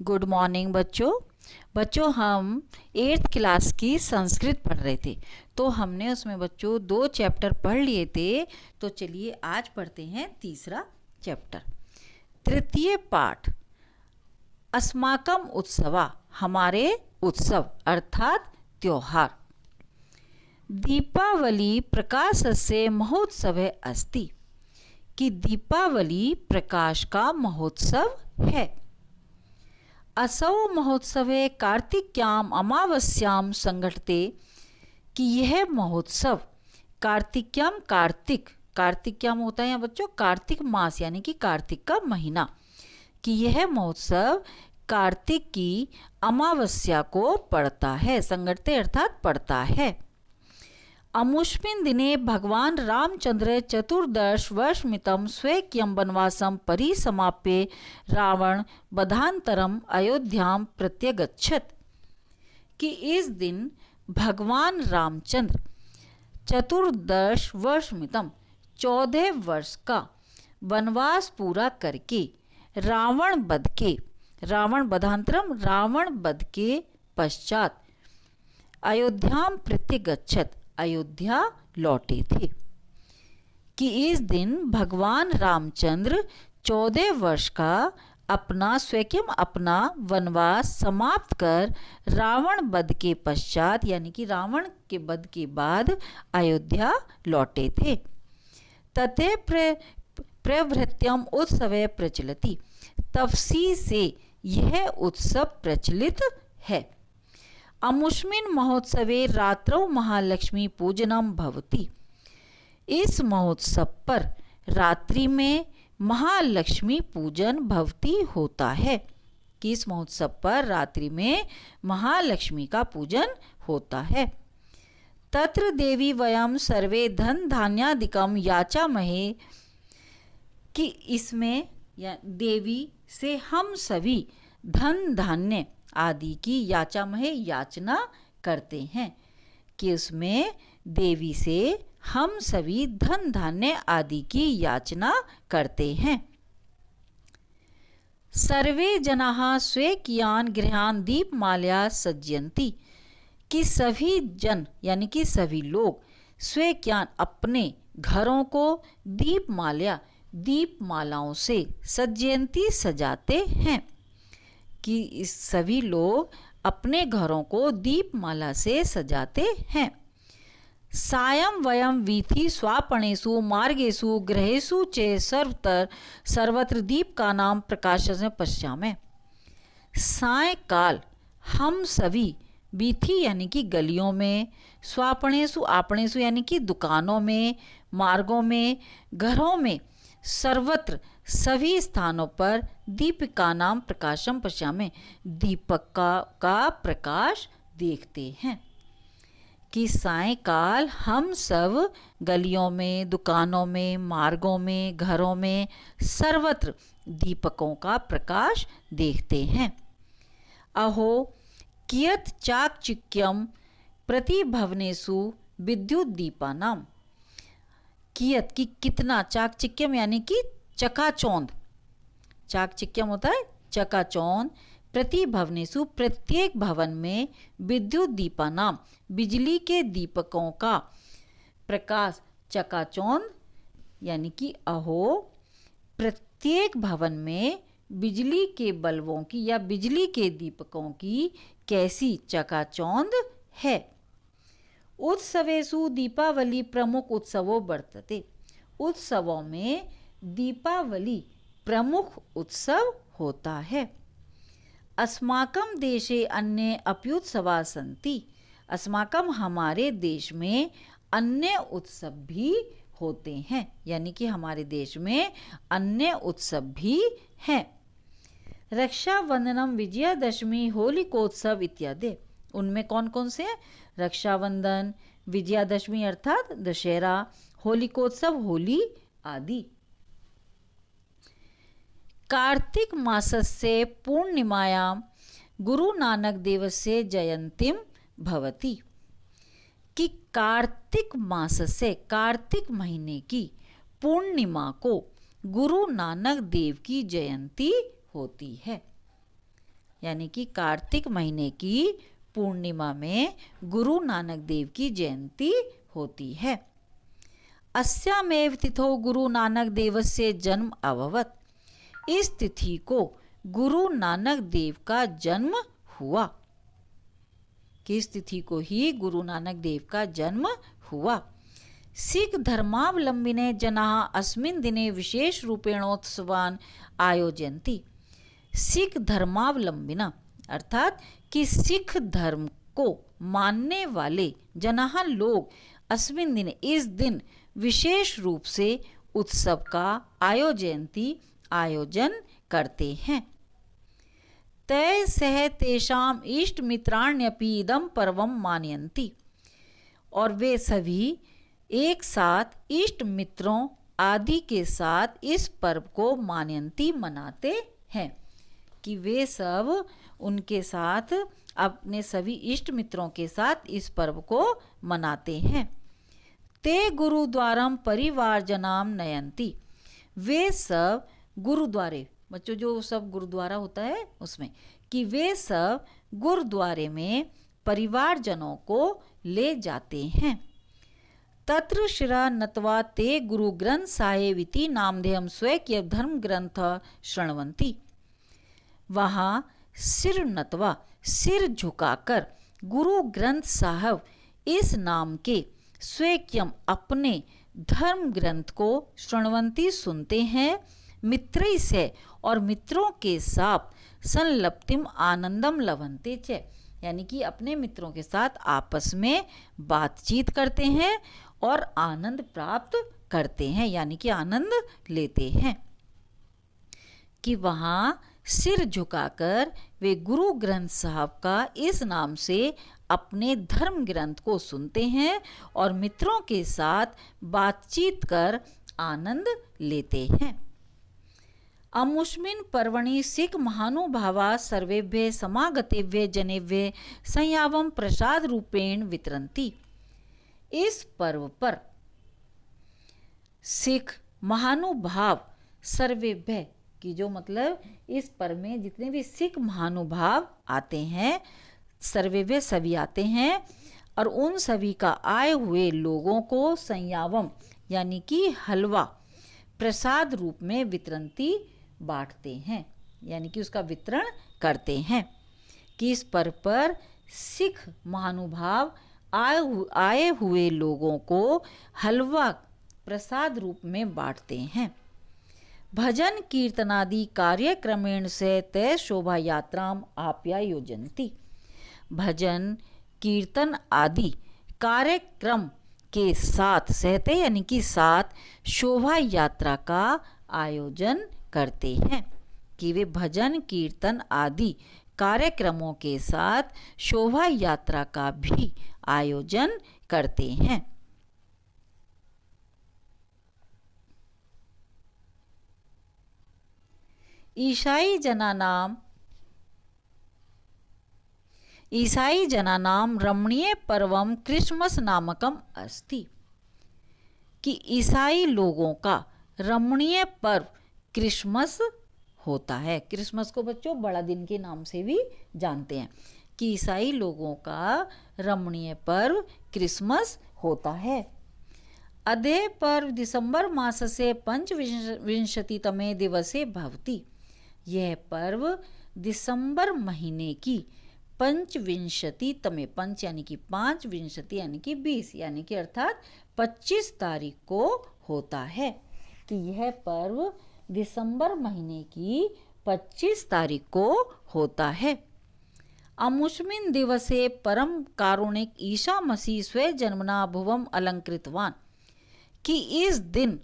Good morning बच्चों। बच्चों हम 8th क्लास की संस्कृत पढ़ रहे थे, तो हमने उसमें बच्चों 2 चैप्टर पढ़ लिए थे। तो चलिए आज पढ़ते हैं तीसरा चैप्टर। तृतीय पाठ अस्माकम उत्सवा, हमारे उत्सव अर्थात त्योहार। दीपावली प्रकाशस्य महोत्सव अस्ति, कि दीपावली प्रकाश का महोत्सव है। असौ महोत्सवे कार्तिक्याम अमावस्याम संघटते, कि यह महोत्सव कार्तिक्याम कार्तिक्याम होता है यहाँ बच्चों कार्तिक मास यानी कि कार्तिक का महीना, कि यह महोत्सव कार्तिक की अमावस्या को पड़ता है। संघटते अर्थात पड़ता है। अमुष्मिन् दिने भगवान रामचंद्र चतुर्दश वर्षमितं स्वकीयं वनवासं परिसमाप्य रावण वधांतरम अयोध्याम प्रत्यगच्छत, कि इस दिन भगवान रामचंद्र चतुर्दश वर्षमितं 14 वर्ष का वनवास पूरा करके रावण वध के पश्चात अयोध्याम प्रत्यगच्छत, अयोध्या लौटे थे। कि इस दिन भगवान रामचंद्र 14 वर्ष का अपना वनवास समाप्त कर रावण वध के पश्चात यानी कि रावण के वध के बाद अयोध्या लौटे थे। तथे प्रभृत्यम उत्सवे प्रचलति, तफसी से यह उत्सव प्रचलित है। अमुष्मिन् महोत्सवे रात्रौ महालक्ष्मी पूजनम भवति, इस महोत्सव पर रात्रि में महालक्ष्मी पूजन भवति होता है। कि इस महोत्सव पर रात्रि में महालक्ष्मी का पूजन होता है। तत्र देवी वयम सर्वे धन धान्यादिकम याचामहे, कि इसमें या देवी से हम सभी धन धान्य आदि की याचना करते हैं। कि उसमें देवी से हम सभी धन धान्य आदि की याचना करते हैं। सर्वे जनाः स्वेकियान गृहान दीपमाल्या सज्जयन्ति, कि सभी जन यानी कि सभी लोग स्वेकियान अपने घरों को दीपमालाओं से सज्जयन्ति सजाते हैं। कि सभी लोग अपने घरों को दीपमाला से सजाते हैं। सायं वयं वीथि स्वापणेषु मार्गेषु गृहेषु च सर्वत्र दीप का नाम प्रकाशन पश्यामः, सायंकाल हम सभी वीथि यानी कि गलियों में, स्वापणेषु आपणेषु यानी कि दुकानों में, मार्गों में, घरों में, सर्वत्र सभी स्थानों पर दीप का नाम प्रकाशम पश्यामः, दीपक का प्रकाश देखते हैं। कि सायंकाल हम सब गलियों में, दुकानों में, मार्गों में, घरों में सर्वत्र दीपकों का प्रकाश देखते हैं। अहो कियत् चाकचिक्यम प्रतिभवनेषु विद्युत दीपानाम, कियत की कितना, चाकचिक्यम यानी कि चकाचौंध, चाकचिक्यम होता है चकाचौंध, प्रतिभवनेषु प्रत्येक भवन में, विद्युत दीपानाम बिजली के दीपकों का प्रकाश, चकाचौंध यानी कि अहो प्रत्येक भवन में बिजली के बल्बों की या बिजली के दीपकों की कैसी चकाचौंध है। उत्सवेषु दीपावली प्रमुख उत्सवो वर्तते, उत्सवों में दीपावली प्रमुख उत्सव होता है। अस्माकं देशे अन्य अप्युत्सवा सन्ति, अस्माकं हमारे देश में अन्य उत्सव भी होते हैं, यानी कि हमारे देश में अन्य उत्सव भी हैं। रक्षाबंधनम विजयादशमी होलिकोत्सव इत्यादि, उनमें कौन कौन से हैं? रक्षाबंधन, विजयादशमी अर्थात दशहरा, होलिकोत्सव होली आदि। कार्तिक मासस्य पूर्णिमायां गुरु नानक देवस्य जयंतीम भवति, कि कार्तिक मास से कार्तिक महीने की पूर्णिमा को गुरु नानक देव की जयंती होती है। यानी कि कार्तिक महीने की पूर्णिमा में गुरु नानक देव की जयंती होती है। अस्यामेव तिथौ गुरु नानक देवस्य जन्म अभवत्। इस तिथि को गुरु नानक देव का जन्म हुआ। किस तिथि को ही गुरु नानक देव का जन्म हुआ। सिख धर्मावलंबिने जनाः अस्मिन् दिने विशेष रूपेणोत्सवान् आयोजयन्ति। सिख धर्मावलंबिना अर्थात कि सिख धर्म को मानने वाले जनाः लोग अस्मिन् दिने इस दिन विशेष रूप से उत्सव का आयोजन करते हैं। तय सह तेषाम इष्ट मित्राण्यपि इदं पर्वं मानयन्ति। और वे सभी एक साथ इष्ट मित्रों आदि के साथ इस पर्व को मानयन्ति मनाते हैं। कि वे सब उनके साथ अपने सभी इष्ट मित्रों के साथ इस पर्व को मनाते हैं। ते गुरुद्वारम परिवार जनाम नयंती। वे सब गुरुद्वारे, बच्चों जो सब गुरुद्वारा होता है उसमें, कि वे सब गुरुद्वारे में परिवारजनों को ले जाते हैं। तत्र शिरा नत्वा ते गुरु ग्रंथ साहेबिति नामधेयम स्वकीय धर्म ग्रंथ शृण्वन्ति। वहाँ सिर नतवा सिर झुकाकर गुरु ग्रंथ साहब इस नाम के स्वकीयम अपने धर्म ग्रंथ को शृण्वन्ति सुनते हैं। मित्रै से और मित्रों के साथ संलप्तिम आनंदम लभन्ते च, यानी कि अपने मित्रों के साथ आपस में बातचीत करते हैं और आनंद प्राप्त करते हैं, यानी कि आनंद लेते हैं। कि वहाँ सिर झुकाकर वे गुरु ग्रंथ साहब का इस नाम से अपने धर्म ग्रंथ को सुनते हैं और मित्रों के साथ बातचीत कर आनंद लेते हैं। अमुष्मिन् पर्वणि सिख महानुभावा सर्वेभ्य समागतेभ्य जनेभ्य संयावम प्रसाद रूपेण वितरन्ति। इस पर्व पर सिख महानुभाव सर्वेभ्य की जो मतलब इस पर्व में जितने भी सिख महानुभाव आते हैं, सर्वेभ्य सभी आते हैं और उन सभी का आए हुए लोगों को संयावम यानी कि हलवा प्रसाद रूप में वितरन्ति बांटते हैं, यानी कि उसका वितरण करते हैं। कि इस पर्व पर सिख महानुभाव आए हुए लोगों को हलवा प्रसाद रूप में बांटते हैं। भजन कीर्तनादि कार्यक्रमेण से तय शोभा यात्राम आप्यायोजन्ति। भजन कीर्तन आदि कार्यक्रम के साथ सहते यानी कि साथ शोभा यात्रा का आयोजन करते हैं। कि वे भजन कीर्तन आदि कार्यक्रमों के साथ शोभा यात्रा का भी आयोजन करते हैं। ईसाई जनानाम रमणीय पर्वम क्रिसमस नामकम अस्ति। कि ईसाई लोगों का रमणीय पर्व क्रिसमस होता है। क्रिसमस को बच्चों बड़ा दिन के नाम से भी जानते हैं। कि ईसाई लोगों का रमणीय पर्व क्रिसमस होता है। अद्य पर्व दिसंबर मासस्य पंचविंशतितमे दिवसे भवति। यह पर्व दिसंबर महीने की पंचविंशतितमे, पंच यानी कि 5, विंशति यानी कि 20, यानी कि अर्थात 25 तारीख को होता है। कि यह पर्व दिसंबर महीने की 25 तारीख को होता है। अमुष्मिन् दिवसे परम कारुणिक ईसा मसीह स्वे जन्मना भुवम अलंकृतवान। कि इस दिन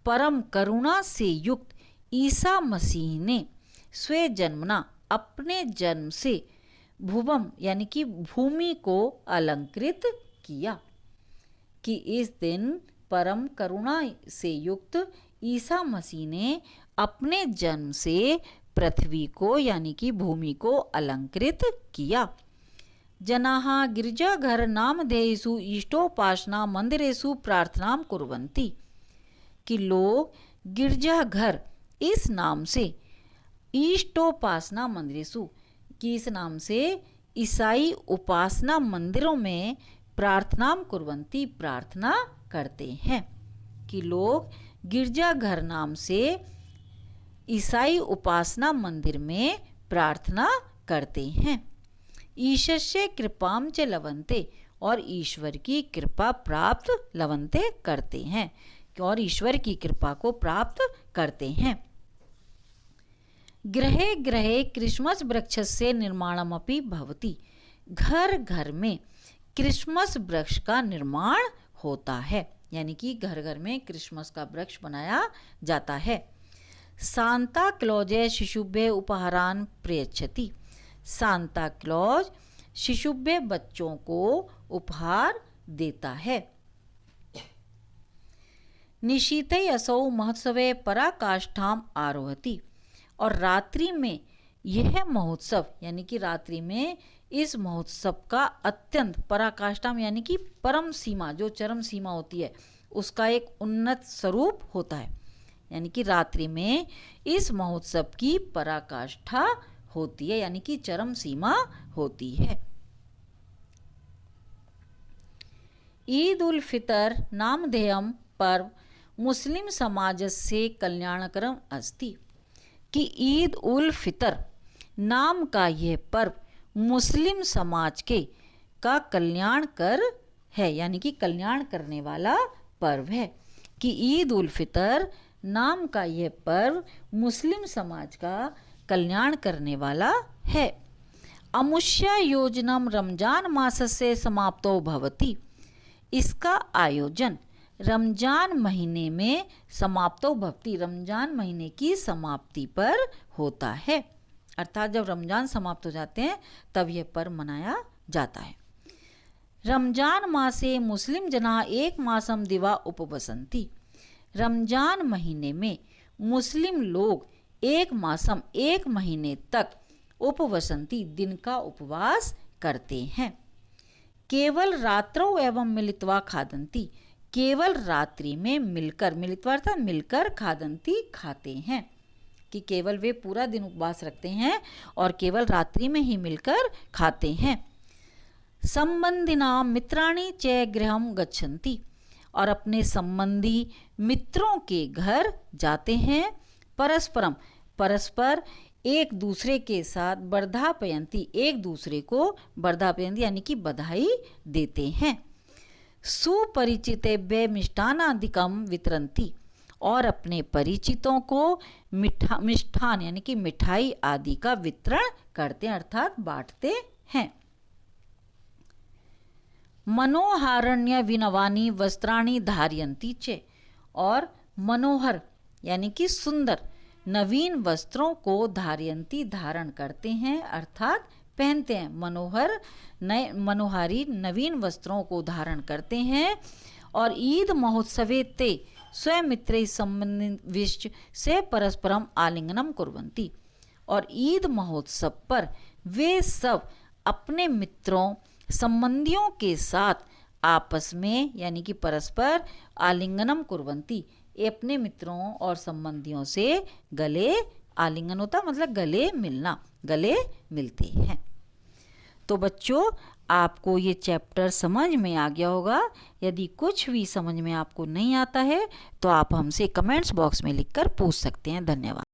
परम करुणा से युक्त ईसा मसीह ने स्वे जन्मना अपने जन्म से भुवम यानी कि भूमि को अलंकृत किया। कि इस दिन परम करुणा से युक्त ईसा मसीह ने अपने जन्म से पृथ्वी को यानी कि भूमि को अलंकृत किया। जनाः गिरजाघर नामधेयेषु इष्टोपासना मंदिरेषु प्रार्थनां कुर्वन्ति। कि लोग गिरजाघर इस नाम से इष्टोपासना मंदिरेषु कि इस नाम से ईसाई उपासना मंदिरों में प्रार्थनाम कुर्वन्ति प्रार्थना करते हैं, कि लोग गिरजाघर नाम से ईसाई उपासना मंदिर में प्रार्थना करते हैं। ईशस्य कृपाम च लवन्ते, और ईश्वर की कृपा प्राप्त लवन्ते करते हैं, और ईश्वर की कृपा को प्राप्त करते हैं। गृहे गृहे क्रिसमस वृक्षस्य निर्माणमपि भवति, घर घर में क्रिसमस वृक्ष का निर्माण होता है, यानी कि घर घर में क्रिसमस का वृक्ष बनाया जाता है। सांता क्लॉज शिशुभ्य उपहारान प्रयच्छति, सांता क्लॉज शिशुभ्य बच्चों को उपहार देता है। निशीथे असौ महोत्सवे पराकाष्ठाम आरोहति, और रात्रि में यह महोत्सव, यानी कि रात्रि में इस महोत्सव का अत्यंत पराकाष्ठाम यानी कि परम सीमा, जो चरम सीमा होती है उसका एक उन्नत स्वरूप होता है, यानी कि रात्रि में इस महोत्सव की पराकाष्ठा होती है, यानी कि चरम सीमा होती है। ईद उल फितर नामधेयम पर्व मुस्लिम समाजस्य कल्याणकरम अस्ति, कि ईद उल फितर नाम का यह पर्व मुस्लिम समाज के का कल्याण कर है, यानी कि कल्याण करने वाला पर्व है, कि ईद उल फितर नाम का यह पर्व मुस्लिम समाज का कल्याण करने वाला है। अमुष्या योजनम रमजान मासस्य समाप्तो भवति, इसका आयोजन रमजान महीने में समाप्तो भवति, रमजान महीने की समाप्ति पर होता है, अर्थात जब रमजान समाप्त हो जाते हैं तब यह पर्व मनाया जाता है। रमजान मासे मुस्लिम जना एक मासम दिवा उपवसंती, रमजान महीने में मुस्लिम लोग एक मासम एक महीने तक उपवसंती दिन का उपवास करते हैं। केवल रात्रों एवं मिलित्वा खादंती, केवल रात्रि में मिलकर, मिलित्वा अर्थात मिलकर, खादंती खाते हैं, कि केवल वे पूरा दिन उपवास रखते हैं और केवल रात्रि में ही मिलकर खाते हैं। संबंधिना मित्राणि च गृहम गच्छन्ति, और अपने संबंधी मित्रों के घर जाते हैं। परस्परम परस्पर एक दूसरे के साथ वर्धापयंती, एक दूसरे को वर्धापयंती यानी कि बधाई देते हैं। सुपरिचितेभ्य मिष्टानादिकम वितरन्ति, और अपने परिचितों को मिष्ठान यानी कि मिठाई आदि का वितरण करते हैं, अर्थात बांटते हैं। मनोहारण्य विनवानी वस्त्राणि धारयन्ति च, और मनोहर यानी कि सुंदर नवीन वस्त्रों को धारयन्ति धारण करते हैं, अर्थात पहनते हैं। मनोहर नए मनोहारी नवीन वस्त्रों को धारण करते हैं। और ईद महोत्सवे ते स्वमित्रै संबंधिविश्च से परस्परम आलिंगनम कुर्वन्ति, और ईद महोत्सव पर वे सब अपने मित्रों संबंधियों के साथ आपस में यानी कि परस्पर आलिंगनम कुर्वन्ति, अपने मित्रों और संबंधियों से गले, आलिंगन होता मतलब गले मिलना, गले मिलते हैं। तो बच्चों आपको ये चैप्टर समझ में आ गया होगा। यदि कुछ भी समझ में आपको नहीं आता है तो आप हमसे कमेंट्स बॉक्स में लिखकर पूछ सकते हैं। धन्यवाद।